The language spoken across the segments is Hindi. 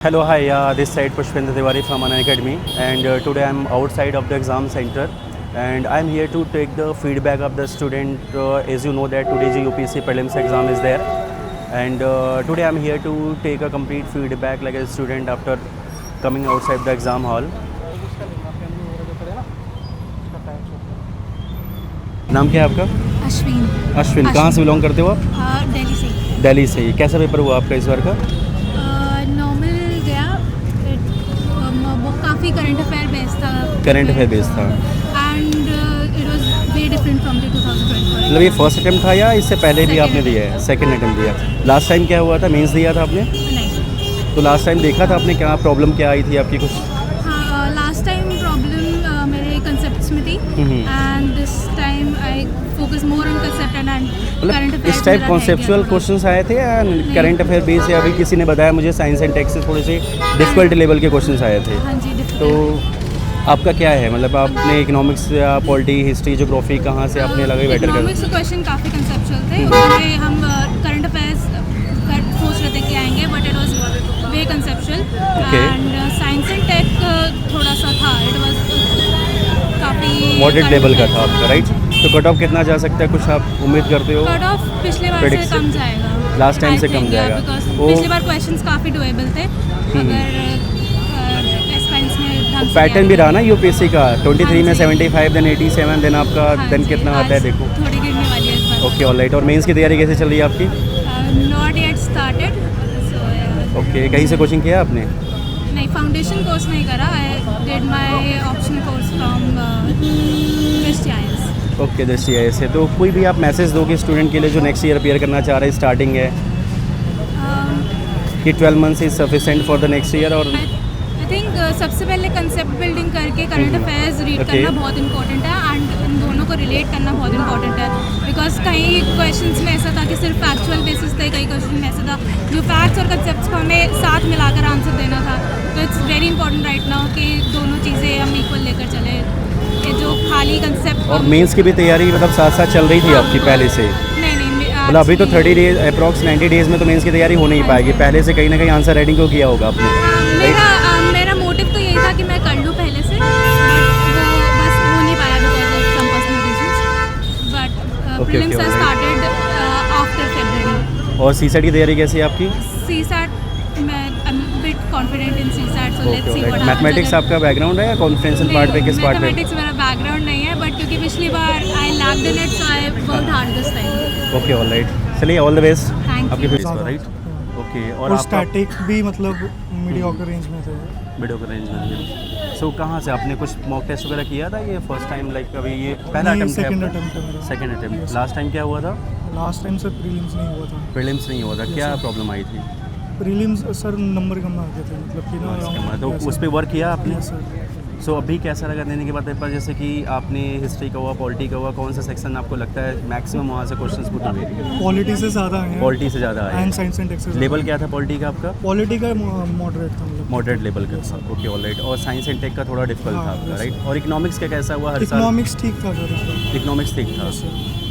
Hello, hi, this side Pushpendra Tiwari from Anand Academy, and today I'm outside of the exam center and I'm here to take the feedback of the student. As you know that today the UPSC prelims exam is there, and today I'm here to take a complete feedback like a student after coming outside the exam hall. नाम क्या है आपका? अश्विन। अश्विन, कहाँ से बिलोंग करते हो आप? दिल्ली से। दिल्ली से ही। कैसा पेपर हुआ आपका इस बार का? नॉर्मल गया। वो काफ़ी करंट अफेयर बेस्ड था। करंट अफेयर बेस्ड था and it was very different from the 2024। मतलब ये फर्स्ट अटेम्प्ट था या इससे पहले भी आपने दिया है? सेकंड अटेम्प्ट दिया। लास्ट टाइम क्या हुआ था? मेंस दिया था आपने? नहीं। तो लास्ट टाइम देखा था आपने क्या प्रॉब्लम क्या आई थी आपकी कुछ? हाँ, लास्ट टाइम प्रॉब्लम मेरे कंसेप्ट्स में थी and this time I focus more on concept and current affair. इस टाइप कॉन्सेप्चुअल क्वेश्चंस आए थे या करंट अफेयर बेस या अभी किसी ने बताया मुझे साइंस एंड टेक्स से थोड़े से डिफिकल्ट लेवल के क्वेश्चंस आए थे? हाँ जी, तो आपका क्या है मतलब आपने इकोनॉमिक्स या पॉलिटी हिस्ट्री ज्योग्राफी कहाँ से आपने लगा बेटर कर? इकोनॉमिक्स के क्वेश्चन काफ़ी कंसेप्चुअल थे, उसमें हम करंट अफेयर्स सोच रहे थे कि आएंगे but it was very conceptual and science and tech थोड़ा सा था, इट वाज काफ़ी मॉडरेट लेवल का था आपका, राइट? तो कट ऑफ कितना जा सकता है, कुछ आप उम्मीद करते हो? कट ऑफ पिछले बार से कम जाएगा, लास्ट टाइम से कम जाएगा बिकॉज पिछले बार क्वेश्चंस काफ़ी डुएबल थे। अगर साइंस में पैटर्न भी रहा ना यूपीएससी का 23 में 75 देन 87 देन आपका देन कितना आता है देखो? थोड़ी गिरने वाली है इस बार। Okay alright. और मेंस की तैयारी कैसे चल रही है आपकी? Not yet started. ओके, कहीं से कोचिंग किया आपने? नहीं, फाउंडेशन कोर्स नहीं करा। I did my optional course from Christians. Okay, दृष्टि ऐसे तो कोई भी आप मैसेज दोगे स्टूडेंट के लिए जो नेक्स्ट ईयर अपीयर करना चाह रहे हैं, स्टार्टिंग है कि 12 months is sufficient for the next year? और आई थिंक सबसे पहले कंसेप्ट बिल्डिंग करके करंट अफेयर्स रीड करना बहुत इंपॉर्टेंट है एंड इन दोनों को रिलेट करना बहुत इंपॉर्टेंट है, बिकॉज कई क्वेश्चंस में ऐसा था कि सिर्फ फैक्चुअल बेसिस थे, कई क्वेश्चन में ऐसा था जो फैक्ट्स और कंसेप्ट्स को हमें साथ मिलाकर आंसर देना था। तो it's very important right now कि दोनों चीज़ें हम इक्वल लेकर चले, ये जो खाली कंसेप्ट। और मेंस की भी तैयारी मतलब साथ साथ चल रही थी आपकी पहले से? नहीं मतलब अभी तो 30 डेज अप्रॉक्स 90 डेज में तो मेंस की तैयारी हो नहीं पाएगी, पहले से कहीं ना कहीं आंसर राइटिंग को किया होगा आपने? मेरा मोटिव तो यही था कि मैं कर लूँ पहले से, बट वो बस हो नहीं पाया because of some personal reasons, but prelims are started after February. और सीसेट की तैयारी कैसी है आपकी? सीसेट मैं I am bit confident in CSAT, so let's see what happens. Mathematics आपका बैकग्राउंड है या कॉन्फ्रेंस पार्ट पे? किस पार्ट पे? मैथमेटिक्स मेरा बैकग्राउंड नहीं है, बट क्योंकि पिछली बार I lacked in it so I worked hard this time. Okay alright, चलिए ऑल द बेस्ट आपकी यू। फीस पर, राइट? ओके। और स्टैटिक भी मतलब मीडियोकर रेंज में थे। मीडियोकर रेंज में। सो कहाँ से आपने कुछ मॉक टेस्ट वगैरह किया था? ये फर्स्ट टाइम लाइक अभी ये पहला अटेम्प्ट है? सेकंड अटेम्प्ट है मेरा। Second attempt. लास्ट टाइम क्या हुआ था? लास्ट टाइम सर प्रीलिम्स नहीं हुआ था। प्रीलिम्स नहीं हुआ था, क्या प्रॉब्लम आई थी? प्रीलिम्स सर नंबर कम आ गए थे, मतलब कि ना तो उस पर वर्क किया आपने? सर। सो अभी कैसा लगा देने के बाद पेपर? जैसे कि आपने हिस्ट्री का हुआ, पॉलिटी का हुआ, कौन सा सेक्शन आपको लगता है मैक्सिमम वहाँ से क्वेश्चंस पुट हुए? पॉलिटी से ज़्यादा है। पॉलिटी से ज़्यादा है and science and techs. Level क्या था पॉलिटी का आपका? पॉलिटी का मॉडरेट था, मतलब मॉडरेट लेवल का था। Okay alright. और साइंस एंड टेक का थोड़ा डिफिकल्ट था आपका, राइट? और इकोनॉमिक्स का कैसा हुआ हर साल? इकोनॉमिक्स ठीक था सर। इकोनॉमिक्स ठीक था।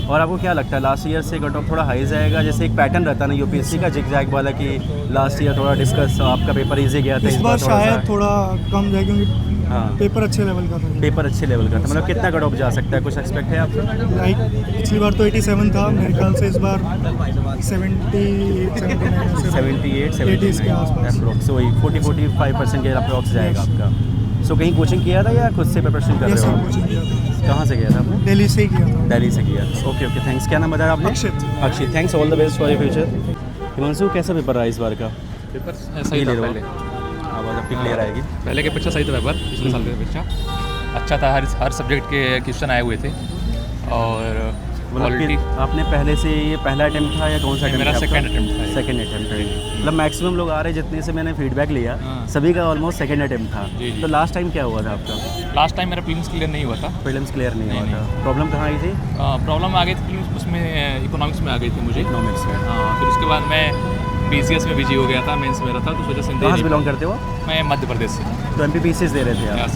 और आपको क्या लगता है लास्ट ईयर से कट ऑफ थोड़ा हाई जाएगा? जैसे एक पैटर्न रहता है ना यूपीएससी का जिग जैग वाला कि लास्ट ईयर थोड़ा डिस्कस आपका पेपर इजी गया था, इस बार शायद थोड़ा कम जाए क्योंकि हाँ पेपर अच्छे लेवल का था। पेपर अच्छे लेवल का था। मतलब कितना कट ऑफ जा सकता है, कुछ एक्सपेक्ट है आपको? लाइक पिछली बार तो 87 था, मेरे ख्याल से इस बार 78 के आसपास अप्रोक्स। वही 40-45% के अप्रोक्स जाएगा आपका। सो कहीं कोचिंग किया था या खुद से प्रिपरेशन कर रहे हो? कोचिंग किया था। कहाँ से गया था आपने? दिल्ली से ही किया था। दिल्ली से किया। Okay okay, thanks. क्या नाम बताया आपने? अक्षित। अक्षित, thanks, all the best for your future. Himanshu, कैसा पेपर रहा इस बार का? पेपर सही था। पहले आवाज़ आपकी क्लियर आएगी। पहले के पेपर सही था, पेपर पिछले साल का पेपर अच्छा था। हर सब्जेक्ट के क्वेश्चन आए हुए थे। और क्वालिटी आपने पहले से ये पहला अटेम्प्ट था या कौन सा? मेरा सेकंड अटेम्प्ट था। सेकंड अटेम्प्ट है। मतलब मैक्सिमम लोग आ रहे जितने से मैंने फीडबैक लिया सभी का ऑलमोस्ट सेकंड अटेम्प्ट था। जी। तो लास्ट टाइम क्या हुआ था आपका? लास्ट टाइम मेरा प्रीलिम्स क्लियर नहीं हुआ था। प्रीलिम्स क्लियर नहीं हुआ था। प्रॉब्लम कहाँ आई थी? प्रॉब्लम आ गई थी उसमें, इकोनॉमिक्स में आ गई थी मुझे। इकोनॉमिक्स में? फिर उसके बाद मैं BCS में बिजी हो गया था, मेंस मेरा था, तो उस वजह से कहाँ से बिलोंग करते हो? मैं मध्य प्रदेश से। तो MPPCs दे रहे थे आप? यहाँ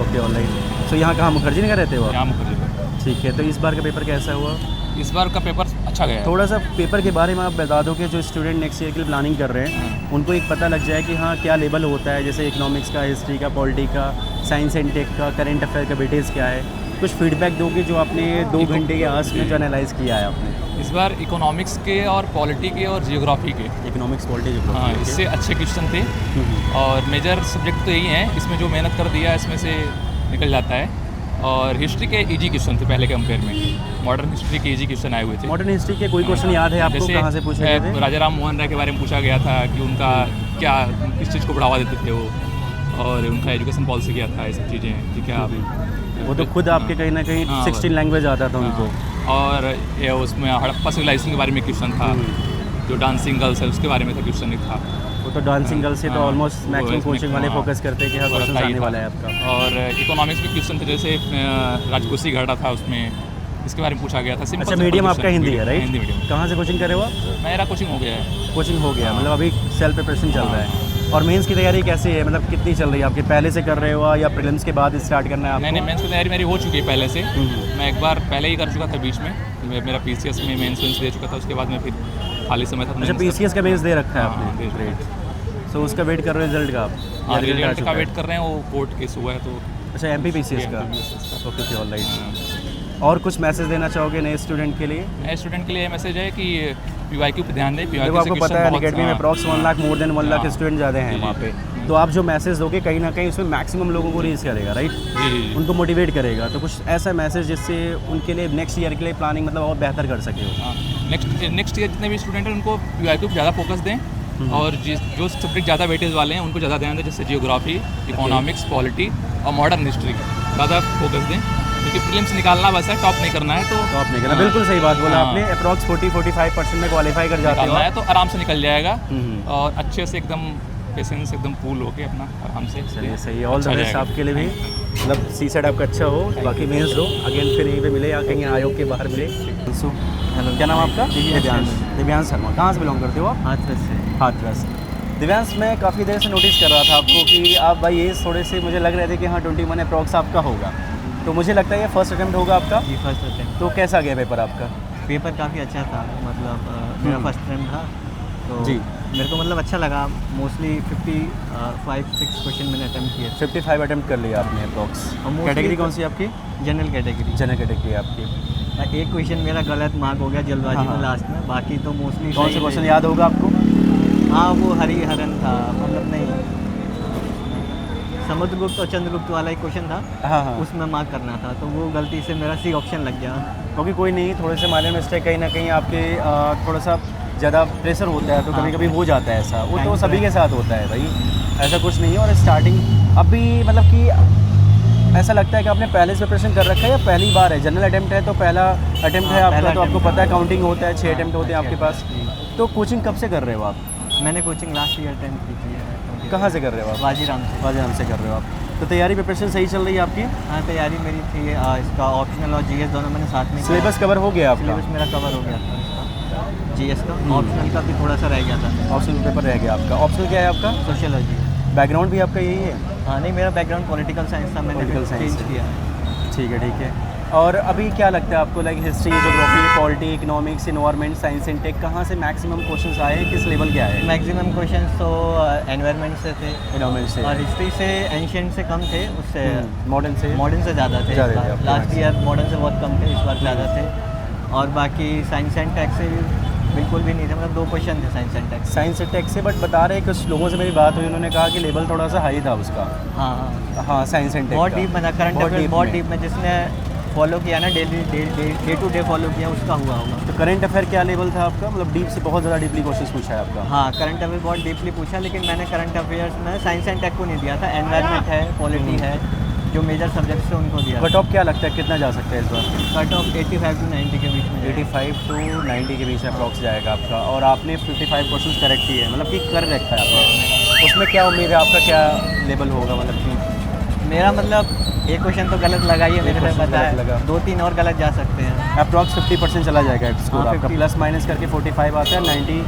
ओके ऑनलाइन। सो यहाँ कहाँ मुखर्जी नगर रहते हो आप? मुखर्जी। ठीक है। तो इस बार का पेपर कैसा हुआ? इस बार का पेपर अच्छा गया है। थोड़ा सा पेपर के बारे में आप बता दो कि जो स्टूडेंट नेक्स्ट ईयर के लिए प्लानिंग कर रहे हैं उनको एक पता लग जाए कि हाँ क्या लेवल होता है, जैसे इकोनॉमिक्स का, हिस्ट्री का, पॉलिटी का, साइंस एंड टेक का, करंट अफेयर का वेटेज क्या है, कुछ फीडबैक दोगे जो आपने 2 घंटे के आस में जो एनालाइज किया है आपने। इस बार इकोनॉमिक्स के और पॉलिटी के और जियोग्राफी के, इकोनॉमिक्स, पॉलिटी, हाँ, इससे अच्छे क्वेश्चन थे। और मेजर सब्जेक्ट तो यही हैं, इसमें जो मेहनत कर दिया इसमें से निकल जाता है। और हिस्ट्री के इजी क्वेश्चन थे पहले कंपेयर में, मॉडर्न हिस्ट्री के इजी क्वेश्चन आए हुए थे। मॉडर्न हिस्ट्री के कोई क्वेश्चन याद है आपको, कहाँ से पूछे गए थे? राजा राम मोहन राय के बारे में पूछा गया था कि उनका क्या, किस चीज़ को बढ़ावा देते थे वो, और उनका एजुकेशन पॉलिसी क्या था, ये सब चीज़ें, ठीक है। वो तो खुद आपके कहीं ना कहीं 16 लैंग्वेज आता था उनको। और ये उसमें हड़प्पा सिविलाइजेशन के बारे में क्वेश्चन था, जो डांसिंग गर्ल्स है उसके बारे में था क्वेश्चन, एक था वो तो डांसिंग गर्ल से तो ऑलमोस्ट मैक्सिमम कोचिंग वाले फोकस करते हैं कि हाँ क्वेश्चन आने वाला है आपका। और इकोनॉमिक्स में क्वेश्चन थे, जैसे राजकोषी घटा था उसमें, इसके बारे में पूछा गया था। अच्छा, मीडियम आपका हिंदी है, राइट? हिंदी मीडियम। कहाँ से कोचिंग करे हो आप? मेरा कोचिंग हो गया है। कोचिंग हो गया, मतलब अभी सेल्फ प्रिपरेशन चल रहा है। और मेंस की तैयारी कैसी है, मतलब कितनी चल रही है आपके, पहले से कर रहे हो या प्रीलिम्स के बाद स्टार्ट करना है आपको? मैंने मेंस की तैयारी मेरी हो चुकी है पहले से। मैं एक बार पहले ही कर चुका था बीच में, मेरा पीसीएस में मेंस दे चुका था, उसके बाद में फिर खाली समय था। अच्छा, पीसीएस का मेंस दे रखा है हाँ, आपने? ग्रेट। सो उसका वेट कर रहे हो रिजल्ट का आप? हाँ, रिजल्ट का वेट कर रहे हैं, वो कोर्ट केस हुआ है तो। अच्छा, एमपी पीसीएस का, ओके, ऑल राइट। और कुछ मैसेज देना चाहोगे नए स्टूडेंट के लिए? नए स्टूडेंट के लिए ये मैसेज है कि पीवाईक्यू पे ध्यान दें। देखो, आपको पता है अकेडमी में approx 1 lakh, more than 1 lakh student ज़्यादा हैं वहाँ पे, तो आप जो मैसेज दोगे कहीं ना कहीं उसमें मैक्सिमम लोगों को रीच करेगा, राइट? जी। उनको मोटिवेट करेगा। तो कुछ ऐसा मैसेज जिससे उनके लिए नेक्स्ट ईयर के लिए प्लानिंग मतलब और बेहतर कर सके हो। नेक्स्ट ईयर जितने भी स्टूडेंट हैं उनको पीवाईक्यू पे ज़्यादा फोकस दें, और जो सब्जेक्ट ज़्यादा वेटेज वाले हैं उनको ज़्यादा ध्यान दें, जैसे जियोग्राफी, इकोनॉमिक्स, पॉलिटी और मॉडर्न हिस्ट्री ज़्यादा फोकस दें, क्योंकि प्रीलिम्स निकालना बस है, टॉप नहीं करना है। तो टॉप नहीं करना, बिल्कुल सही बात बोला आपने। अप्रॉक्स 40-45% में क्वालिफाई कर जाते हो निकालना है तो आराम से निकल जाएगा, और अच्छे से एकदम पेशेंस एकदम कूल होके अपना आराम से। चलिए, सही है। ऑल द बेस्ट आपके लिए भी, मतलब सी सेट आपका अच्छा हो, बाकी मेंस दो, अगेन फिर यहीं पे मिले या कहीं आयोग के बाहर मिले। हेलो, क्या नाम आपका? दिव्यांश शर्मा। कहाँ से बिलोंग करते हो आप? हाथरस से। हाथरस। दिव्यांश, मैं काफ़ी देर से नोटिस कर रहा था आपको कि आप भाई एज थोड़े से मुझे लग रहे थे कि हाँ 21 अप्रॉक्स आपका होगा, तो मुझे लगता है ये फर्स्ट अटेम्प्ट होगा आपका? जी, फर्स्ट अटेम्प्ट। तो कैसा गया पेपर आपका? पेपर काफ़ी अच्छा था, मतलब मेरा फर्स्ट अटेम्प्ट था, तो जी। मेरे को मतलब अच्छा लगा। मोस्टली 55-6 क्वेश्चन मैंने अटेम्प्ट किए। 55 अटेम्प्ट कर लिया आपने अप्रॉक्स। कैटेगरी कौन सी आपकी? General category. जनरल कैटेगरी आपकी। एक क्वेश्चन मेरा गलत मार्क हो गया जल्दबाजी में लास्ट में, बाकी तो मोस्टली कौन सा क्वेश्चन याद होगा आपको? हाँ, वो हरिहरन था, मतलब नहीं, समुद्रगुप्त और चंद्रगुप्त वाला एक क्वेश्चन था। हाँ, उसमें मार्क करना था, तो वो गलती से मेरा सी ऑप्शन लग गया। क्योंकि कोई नहीं, थोड़े से माइनर मिस्टेक कहीं ना कहीं आपके थोड़ा सा ज़्यादा प्रेशर होता है, तो कभी कभी हो जाता है ऐसा, वो तो सभी के साथ होता है भाई, ऐसा कुछ नहीं है। और स्टार्टिंग अभी मतलब कि ऐसा लगता है कि आपने पहले से प्रिपरेशन कर रखा है या पहली बार है? जनरल अटेम्प्ट है तो पहला अटेम्प्ट है आपका, तो आपको पता है काउंटिंग होता है, 6 अटेम्प्ट होते हैं आपके पास। तो कोचिंग कब से कर रहे हो आप? मैंने कोचिंग लास्ट ईयर अटेम्प्ट की थी। कहाँ से कर रहे हो आप? वाजीराम से। वाजीराम से कर रहे हो आप। तो तैयारी प्रिपरेशन सही चल रही है आपकी? हाँ, तैयारी मेरी थी, इसका ऑप्शनल और जीएस दोनों मैंने साथ में। सिलेबस कवर हो गया आपका? सिलेबस मेरा कवर हो गया था इसका, जीएस का। ऑप्शनल का भी थोड़ा सा रह गया था। ऑप्शनल पेपर रह गया आपका। ऑप्शनल क्या है आपका? सोशियोलॉजी। बैकग्राउंड भी आपका यही है? हाँ, नहीं, मेरा बैकग्राउंड पॉलिटिकल साइंस था, मैंने Political science चेंज है। किया। ठीक है, ठीक है। और अभी क्या लगता है आपको, like history, geography, polity, economics, environment, science and tech, कहाँ से मैक्सिमम क्वेश्चंस आए, किस लेवल के आए? मैक्सिमम क्वेश्चन तो एनवायरनमेंट से थे, इन्वायरमेंट से, और हिस्ट्री से एंशिएंट से कम थे, उससे मॉडर्न से ज़्यादा थे। ज़्यादा थे आपके लास्ट ईयर मॉडर्न से बहुत कम थे, इस बार ज़्यादा थे। और बाकी साइंस एंड टेक से बिल्कुल भी नहीं थे, मतलब 2 क्वेश्चन थे science and tech. Science and tech से, बट बता रहे कुछ लोगों से मेरी बात हुई, उन्होंने कहा कि लेवल थोड़ा सा हाई था उसका। हाँ, हाँ, साइंस एंड टेक बहुत डीप बना, करंट अफेयर बहुत में। डीप में, जिसने फॉलो किया ना, डे टू डे फॉलो किया, उसका हुआ होगा। तो करंट अफेयर क्या लेवल था आपका, मतलब डीप से बहुत ज़्यादा डीपली क्वेश्चन पूछा है आपका? हाँ, करंट अफेयर बहुत डीपली पूछा, लेकिन मैंने करंट अफेयर्स में साइंस एंड टेक को नहीं दिया था, एनवायरनमेंट है, पॉलिटी है, जो मेजर सब्जेक्ट्स थे उनको दिया। कट ऑफ क्या लगता है कितना जा सकता है इस बार? कट ऑफ 85 to 90 के बीच में। 85 to 90 के बीच अप्रॉक्स जाएगा आपका, और आपने 55 क्वेश्चन करेक्ट किए, मतलब कि कर रखा है आपने। उसमें क्या उम्मीद है आपका, क्या लेवल होगा, मतलब कि? मेरा मतलब एक क्वेश्चन तो गलत लगा ही है, मेरे से पता है, 2-3 और गलत जा सकते हैं। अप्रॉक्स 50% चला जाएगा स्कोर हाँ, आपका, 50 प्लस माइनस करके 45 आता है, 90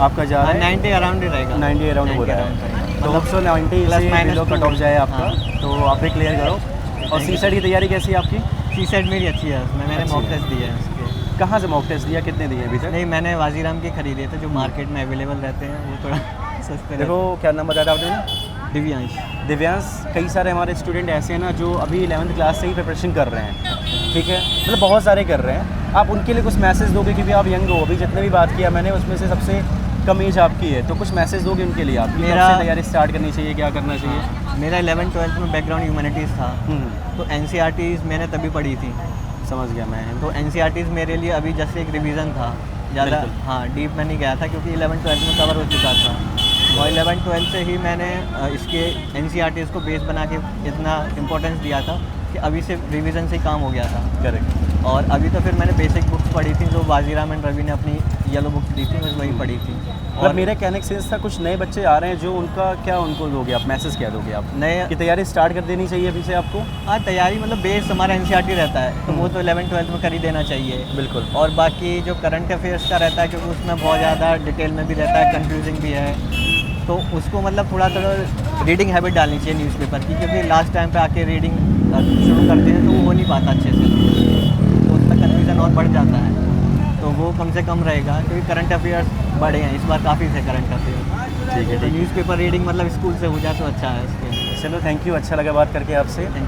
आपका जा रहा है। 90 अराउंड ही रहेगा। 90 अराउंड हो रहा है, तो 90 प्लस से माइनस बिलो कट ऑफ जाए आपका, तो आप भी क्लियर करो। और सी सेट की तैयारी कैसी है आपकी? सी सेट मेरी अच्छी है, उसमें मैंने अच्छी मॉक है। टेस्ट दिए हैं उसके। कहाँ से मॉक टेस्ट दिया, कितने दिए अभी तक? नहीं, मैंने वाजीराम के खरीदे थे जो मार्केट में अवेलेबल रहते हैं, वो थोड़ा सस्ते देखो क्या नाम बताया था आपने? रहते। दिव्यांश। दिव्यांश, कई सारे हमारे स्टूडेंट ऐसे हैं ना जो अभी 11th क्लास से ही प्रिपरेशन कर रहे हैं, ठीक है, मतलब बहुत सारे कर रहे हैं। आप उनके लिए कुछ मैसेज दोगे, क्योंकि आप यंग हो, अभी जितने भी बात किया मैंने उसमें से सबसे कम एज आपकी है, तो कुछ मैसेज दोगे उनके लिए आप? मेरा- कब से तैयारी स्टार्ट करनी चाहिए, क्या करना चाहिए? मेरा 11th-12th में बैकग्राउंड ह्यूमैनिटीज़ था, तो NCERTs मैंने तभी पढ़ी थी, समझ गया मैं। तो NCERTs मेरे लिए अभी जस्ट एक रिवीजन था, ज़्यादा बिल्कुल। हाँ डीप में नहीं गया था क्योंकि 11th-12th में कवर हो चुका था। और 11th-12th से ही मैंने इसके NCERTs को बेस बना के इतना इम्पोर्टेंस दिया था कि अभी से रिवीजन से ही काम हो गया था। करेक्ट। और अभी तो फिर मैंने बेसिक बुक्स पढ़ी थी जो वाजीराम एंड रवि ने अपनी येलो बुक्स दी थी, मैं वही पढ़ी थी। मतलब मेरा कहने का सेंस था कुछ नए बच्चे आ रहे हैं जो उनका क्या उनको दोगे आप, मैसेज क्या दोगे आप नए कि तैयारी स्टार्ट कर देनी चाहिए अभी से आपको? हाँ, तैयारी मतलब बेस हमारा NCERT रहता है, तो वो तो 11th-12th में कर ही देना चाहिए। बिल्कुल। और बाकी जो करंट अफेयर्स का रहता है क्योंकि उसमें बहुत ज़्यादा डिटेल में भी रहता है, कंफ्यूजिंग भी है, तो उसको मतलब थोड़ा रीडिंग हैबिट डालनी चाहिए न्यूज़पेपर की, क्योंकि लास्ट टाइम पे आके रीडिंग शुरू करते हैं तो वो हो नहीं पाता अच्छे से, तो उसमें कन्फ्यूज़न और बढ़ जाता है, तो वो कम से कम रहेगा क्योंकि करंट अफेयर्स बड़े हैं इस बार, काफ़ी थे करंट अफेयर्स। ठीक है, तो न्यूज़पेपर रीडिंग मतलब स्कूल से हो जाए तो अच्छा है उसके। चलो थैंक यू, अच्छा लगा बात करके आपसे। Thank you.